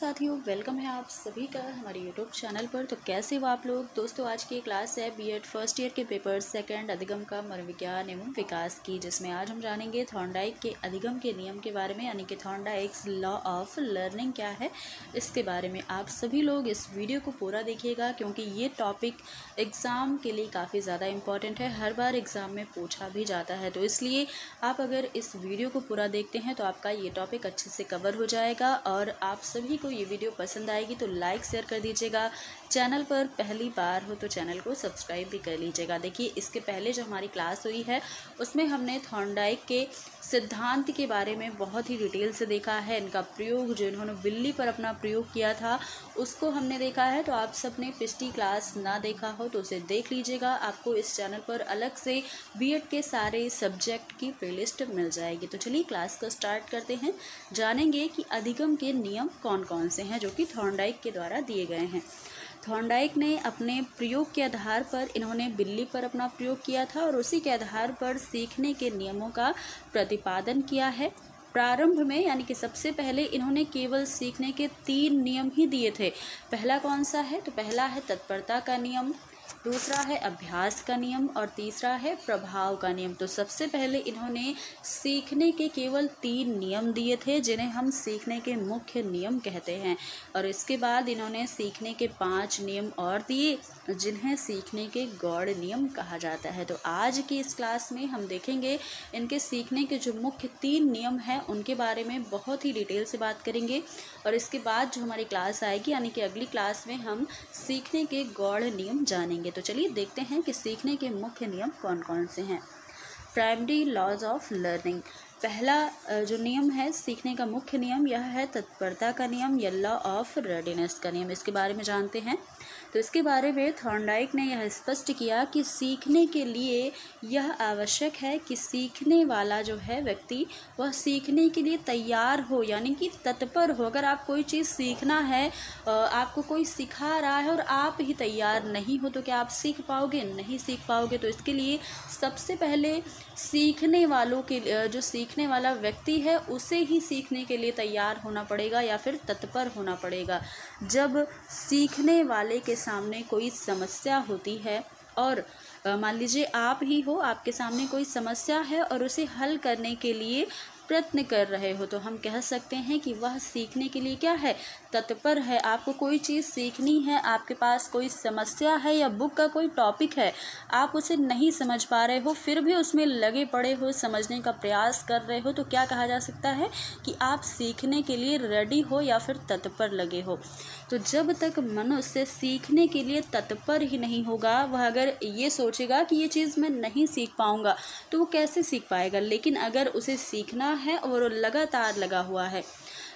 साथियों, वेलकम है आप सभी का हमारे यूट्यूब चैनल पर। तो कैसे हो आप लोग। दोस्तों, आज की क्लास है बीएड फर्स्ट ईयर के पेपर सेकंड अधिगम का मनोविज्ञान एवं विकास की, जिसमें आज हम जानेंगे थॉर्नडाइक के अधिगम के नियम के बारे में, यानी कि थॉर्नडाइक्स लॉ ऑफ लर्निंग क्या है इसके बारे में। आप सभी लोग इस वीडियो को पूरा देखिएगा, क्योंकि ये टॉपिक एग्ज़ाम के लिए काफ़ी ज़्यादा इम्पॉर्टेंट है, हर बार एग्ज़ाम में पूछा भी जाता है। तो इसलिए आप अगर इस वीडियो को पूरा देखते हैं तो आपका ये टॉपिक अच्छे से कवर हो जाएगा। और आप सभी को ये वीडियो पसंद आएगी तो लाइक शेयर कर दीजिएगा। चैनल पर पहली बार हो तो चैनल को सब्सक्राइब भी कर लीजिएगा। देखिए, इसके पहले जो हमारी क्लास हुई है उसमें हमने थॉर्नडाइक के सिद्धांत के बारे में बहुत ही डिटेल से देखा है। इनका प्रयोग, जो इन्होंने बिल्ली पर अपना प्रयोग किया था, उसको हमने देखा है। तो आप सबने पिछली क्लास ना देखा हो तो उसे देख लीजिएगा। आपको इस चैनल पर अलग से बीएड के सारे सब्जेक्ट की प्लेलिस्ट मिल जाएगी। तो चलिए क्लास को स्टार्ट करते हैं। जानेंगे कि अधिगम के नियम कौन कौन से हैं जो कि थॉर्नडाइक के द्वारा दिए गए हैं। थॉर्नडाइक ने अपने प्रयोग के आधार पर, इन्होंने बिल्ली पर अपना प्रयोग किया था और उसी के आधार पर सीखने के नियमों का प्रतिपादन किया है। प्रारंभ में, यानी कि सबसे पहले इन्होंने केवल सीखने के 3 नियम ही दिए थे। पहला कौन सा है? तो पहला है तत्परता का नियम, दूसरा है अभ्यास का नियम और तीसरा है प्रभाव का नियम। तो सबसे पहले इन्होंने सीखने के केवल 3 नियम दिए थे, जिन्हें हम सीखने के मुख्य नियम कहते हैं। और इसके बाद इन्होंने सीखने के 5 नियम और दिए, जिन्हें सीखने के गौड़ नियम कहा जाता है। तो आज की इस क्लास में हम देखेंगे इनके सीखने के जो मुख्य 3 नियम हैं उनके बारे में बहुत ही डिटेल से बात करेंगे। और इसके बाद जो हमारी क्लास आएगी, यानी कि अगली क्लास में हम सीखने के गौड़ नियम जानेंगे। तो चलिए देखते हैं कि सीखने के मुख्य नियम कौन कौन से हैं। Primary laws of learning. पहला जो नियम है सीखने का मुख्य नियम, यह है तत्परता का नियम या लॉ ऑफ रेडीनेस का नियम। इसके बारे में जानते हैं। तो इसके बारे में थॉर्नडाइक ने यह स्पष्ट किया कि सीखने के लिए यह आवश्यक है कि सीखने वाला जो है व्यक्ति, वह सीखने के लिए तैयार हो, यानी कि तत्पर हो। अगर आप कोई चीज़ सीखना है, आपको कोई सिखा रहा है और आप ही तैयार नहीं हो, तो क्या आप सीख पाओगे? नहीं सीख पाओगे। तो इसके लिए सबसे पहले सीखने वालों के, जो सीखने वाला व्यक्ति है, उसे ही सीखने के लिए तैयार होना पड़ेगा या फिर तत्पर होना पड़ेगा। जब सीखने वाले के सामने कोई समस्या होती है और मान लीजिए आप ही हो, आपके सामने कोई समस्या है और उसे हल करने के लिए प्रयत्न कर रहे हो, तो हम कह सकते हैं कि वह सीखने के लिए क्या है? तत्पर है। आपको कोई चीज़ सीखनी है, आपके पास कोई समस्या है या बुक का कोई टॉपिक है, आप उसे नहीं समझ पा रहे हो, फिर भी उसमें लगे पड़े हो, समझने का प्रयास कर रहे हो, तो क्या कहा जा सकता है कि आप सीखने के लिए रेडी हो या फिर तत्पर लगे हो। तो जब तक मनुष्य सीखने के लिए तत्पर ही नहीं होगा, वह अगर ये सोचेगा कि ये चीज़ मैं नहीं सीख पाऊँगा, तो वो कैसे सीख पाएगा। लेकिन अगर उसे सीखना है और वो लगातार लगा हुआ है,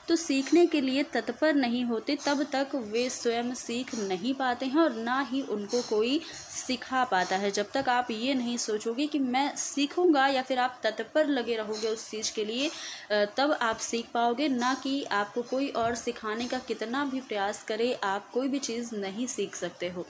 तो सीखने के लिए तत्पर नहीं होते, तब तक वे स्वयं सीख नहीं पाते हैं और ना ही उनको कोई सिखा पाता है। जब तक आप ये नहीं सोचोगे कि मैं सीखूंगा, या फिर आप तत्पर लगे रहोगे उस चीज़ के लिए, तब आप सीख पाओगे। ना कि आपको कोई और सिखाने का कितना भी प्रयास करे, आप कोई भी चीज़ नहीं सीख सकते हो।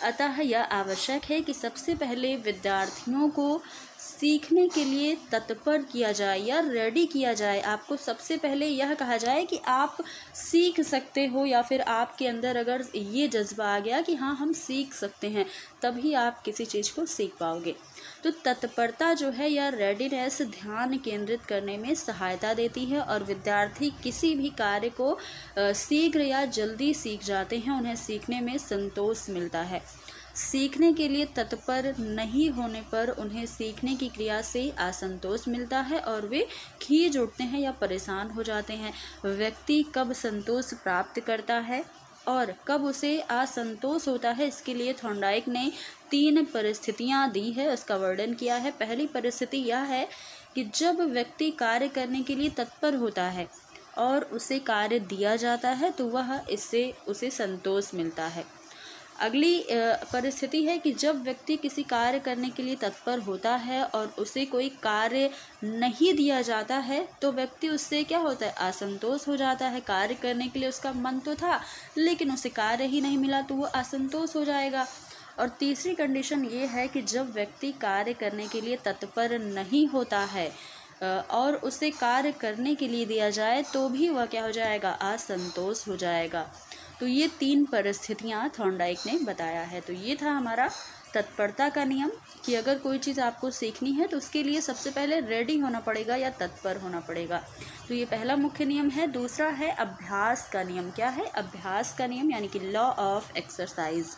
अतः यह आवश्यक है कि सबसे पहले विद्यार्थियों को सीखने के लिए तत्पर किया जाए या रेडी किया जाए। आपको सबसे पहले यह कहा जाए कि आप सीख सकते हो, या फिर आपके अंदर अगर ये जज्बा आ गया कि हाँ, हम सीख सकते हैं, तभी आप किसी चीज़ को सीख पाओगे। तो तत्परता जो है या रेडीनेस ध्यान केंद्रित करने में सहायता देती है, और विद्यार्थी किसी भी कार्य को शीघ्र या जल्दी सीख जाते हैं, उन्हें सीखने में संतोष मिलता है। सीखने के लिए तत्पर नहीं होने पर उन्हें सीखने की क्रिया से असंतोष मिलता है और वे खींच उठते हैं या परेशान हो जाते हैं। व्यक्ति कब संतोष प्राप्त करता है और कब उसे असंतोष होता है, इसके लिए थॉर्नडाइक ने 3 परिस्थितियां दी है, उसका वर्णन किया है। पहली परिस्थिति यह है कि जब व्यक्ति कार्य करने के लिए तत्पर होता है और उसे कार्य दिया जाता है, तो वह इससे उसे संतोष मिलता है। अगली परिस्थिति है कि जब व्यक्ति किसी कार्य करने के लिए तत्पर होता है और उसे कोई कार्य नहीं दिया जाता है, तो व्यक्ति उससे क्या होता है? असंतोष हो जाता है। कार्य करने के लिए उसका मन तो था, लेकिन उसे कार्य ही नहीं मिला, तो वो असंतोष हो जाएगा। और तीसरी कंडीशन ये है कि जब व्यक्ति कार्य करने के लिए तत्पर नहीं होता है, और उसे कार्य करने के लिए दिया जाए तो भी वह क्या हो जाएगा, असंतोष हो जाएगा। तो ये 3 परिस्थितियाँ थॉर्नडाइक ने बताया है। तो ये था हमारा तत्परता का नियम कि अगर कोई चीज़ आपको सीखनी है तो उसके लिए सबसे पहले रेडी होना पड़ेगा या तत्पर होना पड़ेगा। तो ये पहला मुख्य नियम है। दूसरा है अभ्यास का नियम। क्या है? अभ्यास का नियम, यानी कि लॉ ऑफ एक्सरसाइज।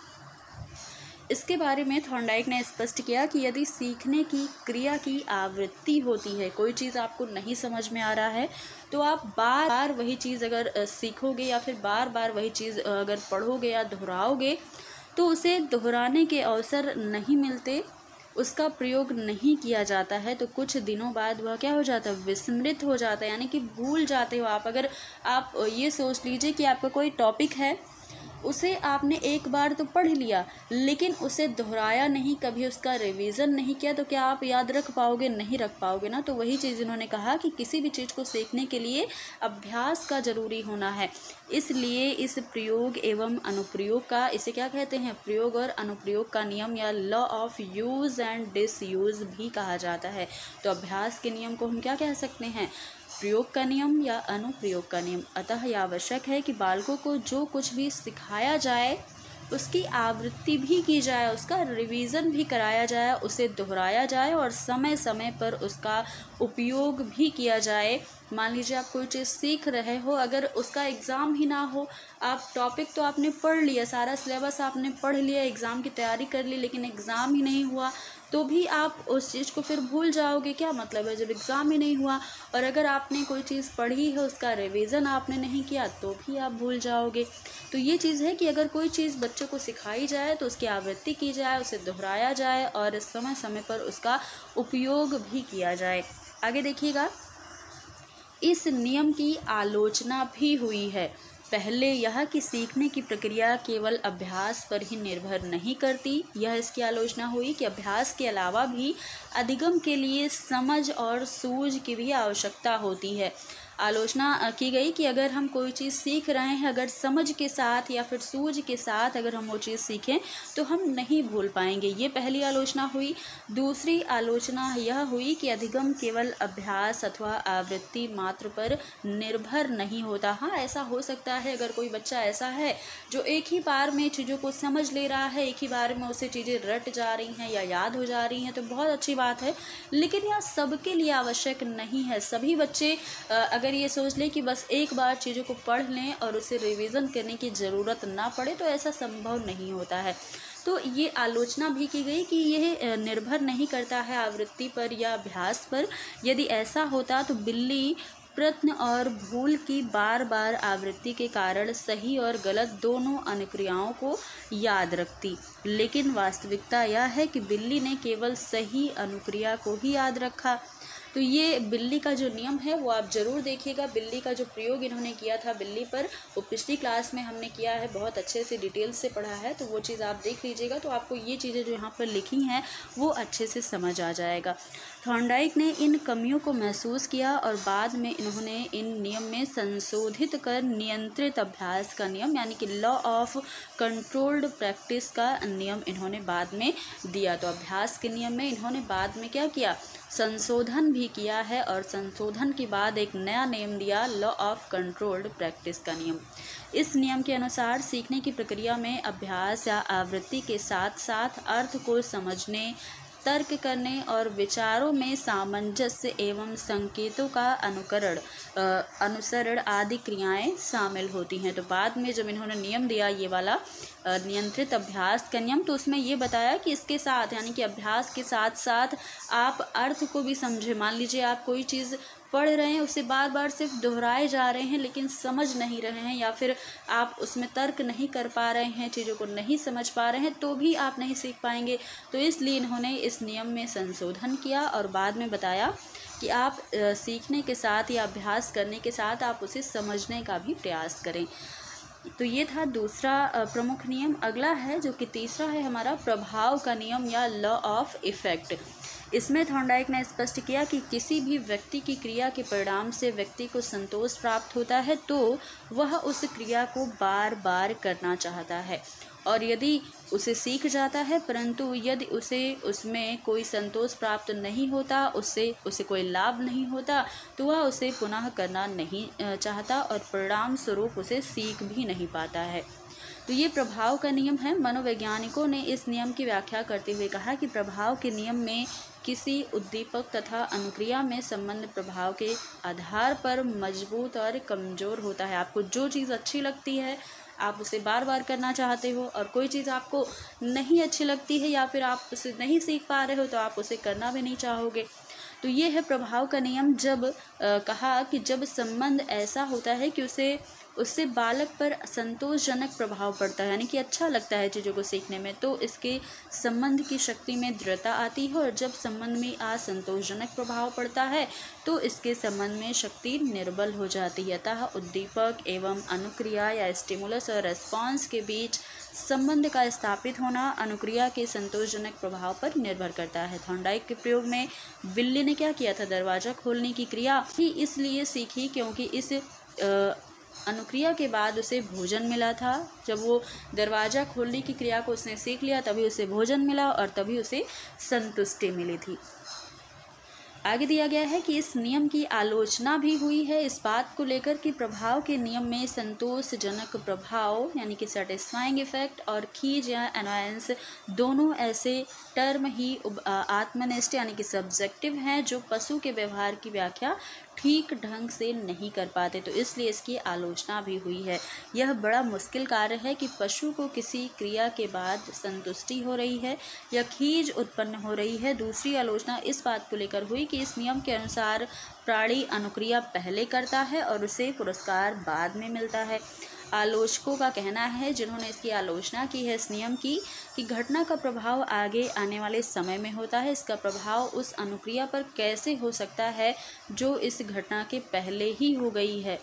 इसके बारे में थॉर्नडाइक ने स्पष्ट किया कि यदि सीखने की क्रिया की आवृत्ति होती है, कोई चीज़ आपको नहीं समझ में आ रहा है तो आप बार बार वही चीज़ अगर सीखोगे या फिर बार बार वही चीज़ अगर पढ़ोगे या दोहराओगे तो उसे दोहराने के अवसर नहीं मिलते, उसका प्रयोग नहीं किया जाता है, तो कुछ दिनों बाद वह क्या हो जाता है, विस्मृत हो जाता है, यानी कि भूल जाते हो आप। अगर आप ये सोच लीजिए कि आपका कोई टॉपिक है, उसे आपने एक बार तो पढ़ लिया लेकिन उसे दोहराया नहीं, कभी उसका रिवीजन नहीं किया, तो क्या आप याद रख पाओगे? नहीं रख पाओगे ना। तो वही चीज़ इन्होंने कहा कि किसी भी चीज़ को सीखने के लिए अभ्यास का ज़रूरी होना है। इसलिए इस प्रयोग एवं अनुप्रयोग का, इसे क्या कहते हैं, प्रयोग और अनुप्रयोग का नियम या law of use and disuse भी कहा जाता है। तो अभ्यास के नियम को हम क्या कह सकते हैं, प्रयोग का नियम या अनुप्रयोग का नियम। अतः यह आवश्यक है कि बालकों को जो कुछ भी सिखाया जाए उसकी आवृत्ति भी की जाए, उसका रिवीजन भी कराया जाए, उसे दोहराया जाए और समय समय पर उसका उपयोग भी किया जाए। मान लीजिए आप कोई चीज़ सीख रहे हो, अगर उसका एग्ज़ाम ही ना हो, आप टॉपिक तो आपने पढ़ लिया, सारा सिलेबस आपने पढ़ लिया, एग्ज़ाम की तैयारी कर ली, लेकिन एग्ज़ाम ही नहीं हुआ तो भी आप उस चीज़ को फिर भूल जाओगे। क्या मतलब है, जब एग्ज़ाम ही नहीं हुआ। और अगर आपने कोई चीज़ पढ़ी है, उसका रिवीजन आपने नहीं किया तो भी आप भूल जाओगे। तो ये चीज़ है कि अगर कोई चीज़ बच्चों को सिखाई जाए तो उसकी आवृत्ति की जाए, उसे दोहराया जाए और समय समय पर उसका उपयोग भी किया जाए। आगे देखिएगा, इस नियम की आलोचना भी हुई है। पहले यह कि सीखने की प्रक्रिया केवल अभ्यास पर ही निर्भर नहीं करती, यह इसकी आलोचना हुई कि अभ्यास के अलावा भी अधिगम के लिए समझ और सूझ की भी आवश्यकता होती है। आलोचना की गई कि अगर हम कोई चीज़ सीख रहे हैं, अगर समझ के साथ या फिर सूझ के साथ अगर हम वो चीज़ सीखें तो हम नहीं भूल पाएंगे। ये पहली आलोचना हुई। दूसरी आलोचना यह हुई कि अधिगम केवल अभ्यास अथवा आवृत्ति मात्र पर निर्भर नहीं होता। हाँ, ऐसा हो सकता है, अगर कोई बच्चा ऐसा है जो एक ही बार में चीज़ों को समझ ले रहा है, एक ही बार में उसे चीज़ें रट जा रही हैं या याद हो जा रही हैं, तो बहुत अच्छी बात है, लेकिन यह सबके लिए आवश्यक नहीं है। सभी बच्चे अगर ये सोच लें कि बस एक बार चीज़ों को पढ़ लें और उसे रिवीजन करने की ज़रूरत ना पड़े, तो ऐसा संभव नहीं होता है। तो ये आलोचना भी की गई कि यह निर्भर नहीं करता है आवृत्ति पर या अभ्यास पर। यदि ऐसा होता तो बिल्ली प्रयत्न और भूल की बार बार आवृत्ति के कारण सही और गलत दोनों अनुक्रियाओं को याद रखती, लेकिन वास्तविकता यह है कि बिल्ली ने केवल सही अनुक्रिया को ही याद रखा। तो ये बिल्ली का जो नियम है वो आप ज़रूर देखिएगा। बिल्ली का जो प्रयोग इन्होंने किया था बिल्ली पर, वो पिछली क्लास में हमने किया है, बहुत अच्छे से डिटेल से पढ़ा है, तो वो चीज़ आप देख लीजिएगा तो आपको ये चीज़ें जो यहाँ पर लिखी हैं वो अच्छे से समझ आ जाएगा। थॉर्नडाइक ने इन कमियों को महसूस किया और बाद में इन्होंने इन नियम में संशोधित कर नियंत्रित अभ्यास का नियम यानी कि लॉ ऑफ कंट्रोल्ड प्रैक्टिस का नियम इन्होंने बाद में दिया। तो अभ्यास के नियम में इन्होंने बाद में क्या किया, संशोधन भी किया है और संशोधन के बाद एक नया नियम दिया, लॉ ऑफ कंट्रोल्ड प्रैक्टिस का नियम। इस नियम के अनुसार सीखने की प्रक्रिया में अभ्यास या आवृत्ति के साथ साथ अर्थ को समझने, तर्क करने और विचारों में सामंजस्य एवं संकेतों का अनुसरण आदि क्रियाएं शामिल होती हैं। तो बाद में जब इन्होंने नियम दिया ये वाला नियंत्रित अभ्यास का नियम, तो उसमें ये बताया कि इसके साथ यानी कि अभ्यास के साथ साथ आप अर्थ को भी समझे। मान लीजिए आप कोई चीज़ पढ़ रहे हैं, उसे बार बार सिर्फ दोहराए जा रहे हैं लेकिन समझ नहीं रहे हैं, या फिर आप उसमें तर्क नहीं कर पा रहे हैं, चीज़ों को नहीं समझ पा रहे हैं, तो भी आप नहीं सीख पाएंगे। तो इसलिए इन्होंने इस नियम में संशोधन किया और बाद में बताया कि आप सीखने के साथ या अभ्यास करने के साथ आप उसे समझने का भी प्रयास करें। तो ये था दूसरा प्रमुख नियम। अगला है जो कि तीसरा है हमारा प्रभाव का नियम या लॉ ऑफ इफ़ेक्ट। इसमें थॉर्नडाइक ने स्पष्ट किया कि किसी भी व्यक्ति की क्रिया के परिणाम से व्यक्ति को संतोष प्राप्त होता है तो वह उस क्रिया को बार बार करना चाहता है। और यदि उसे सीख जाता है, परंतु यदि उसे उसमें कोई संतोष प्राप्त नहीं होता, उसे कोई लाभ नहीं होता, तो वह उसे पुनः करना नहीं चाहता और परिणाम स्वरूप उसे सीख भी नहीं पाता है। तो ये प्रभाव का नियम है। मनोवैज्ञानिकों ने इस नियम की व्याख्या करते हुए कहा कि प्रभाव के नियम में किसी उद्दीपक तथा अनुक्रिया में संबंध प्रभाव के आधार पर मजबूत और कमज़ोर होता है। आपको जो चीज़ अच्छी लगती है आप उसे बार बार करना चाहते हो, और कोई चीज़ आपको नहीं अच्छी लगती है या फिर आप उसे नहीं सीख पा रहे हो तो आप उसे करना भी नहीं चाहोगे। तो ये है प्रभाव का नियम। जब कहा कि जब संबंध ऐसा होता है कि उससे बालक पर संतोषजनक प्रभाव पड़ता है, यानी कि अच्छा लगता है चीज़ों को सीखने में, तो इसके संबंध की शक्ति में दृढ़ता आती है। और जब संबंध में असंतोषजनक प्रभाव पड़ता है तो इसके संबंध में शक्ति निर्बल हो जाती है। अतः उद्दीपक एवं अनुक्रिया या स्टिमुलस और रेस्पॉन्स के बीच संबंध का स्थापित होना अनुक्रिया के संतोषजनक प्रभाव पर निर्भर करता है। थॉर्नडाइक के प्रयोग में बिल्ली ने क्या किया था, दरवाज़ा खोलने की क्रिया ही इसलिए सीखी क्योंकि इस अनुक्रिया के बाद उसे भोजन मिला था। जब वो दरवाज़ा खोलने की क्रिया को उसने सीख लिया तभी उसे भोजन मिला और तभी उसे संतुष्टि मिली थी। आगे दिया गया है कि इस नियम की आलोचना भी हुई है इस बात को लेकर कि प्रभाव के नियम में संतोषजनक प्रभाव यानी कि सेटिस्फाइंग इफेक्ट और खीज या अनॉयंस दोनों ऐसे टर्म ही आत्मनिष्ठ यानी कि सब्जेक्टिव हैं जो पशु के व्यवहार की व्याख्या ठीक ढंग से नहीं कर पाते, तो इसलिए इसकी आलोचना भी हुई है। यह बड़ा मुश्किल कार्य है कि पशु को किसी क्रिया के बाद संतुष्टि हो रही है या खीज उत्पन्न हो रही है। दूसरी आलोचना इस बात को लेकर हुई कि इस नियम के अनुसार प्राणी अनुक्रिया पहले करता है और उसे पुरस्कार बाद में मिलता है। आलोचकों का कहना है, जिन्होंने इसकी आलोचना की है इस नियम की, कि घटना का प्रभाव आगे आने वाले समय में होता है। इसका प्रभाव उस अनुक्रिया पर कैसे हो सकता है जो इस घटना के पहले ही हो गई है।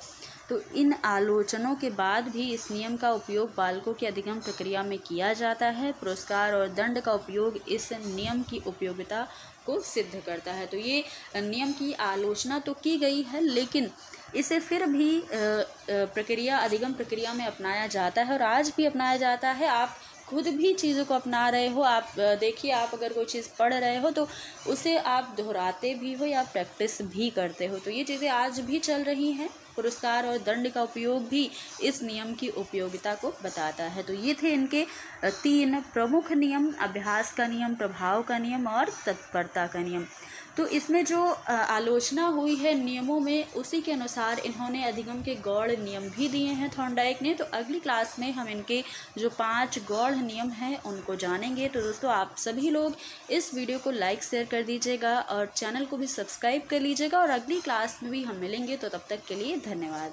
तो इन आलोचनों के बाद भी इस नियम का उपयोग बालकों की अधिगम प्रक्रिया में किया जाता है। पुरस्कार और दंड का उपयोग इस नियम की उपयोगिता को सिद्ध करता है। तो ये नियम की आलोचना तो की गई है, लेकिन इसे फिर भी अधिगम प्रक्रिया में अपनाया जाता है और आज भी अपनाया जाता है। आप खुद भी चीज़ों को अपना रहे हो। आप देखिए, आप अगर कोई चीज़ पढ़ रहे हो तो उसे आप दोहराते भी हो या प्रैक्टिस भी करते हो। तो ये चीज़ें आज भी चल रही हैं। पुरस्कार और दंड का उपयोग भी इस नियम की उपयोगिता को बताता है। तो ये थे इनके 3 प्रमुख नियम, अभ्यास का नियम, प्रभाव का नियम और तत्परता का नियम। तो इसमें जो आलोचना हुई है नियमों में, उसी के अनुसार इन्होंने अधिगम के गौड़ नियम भी दिए हैं थॉर्नडाइक ने। तो अगली क्लास में हम इनके जो 5 गौड़ नियम हैं उनको जानेंगे। तो दोस्तों, आप सभी लोग इस वीडियो को लाइक शेयर कर दीजिएगा और चैनल को भी सब्सक्राइब कर लीजिएगा, और अगली क्लास में भी हम मिलेंगे। तो तब तक के लिए धन्यवाद।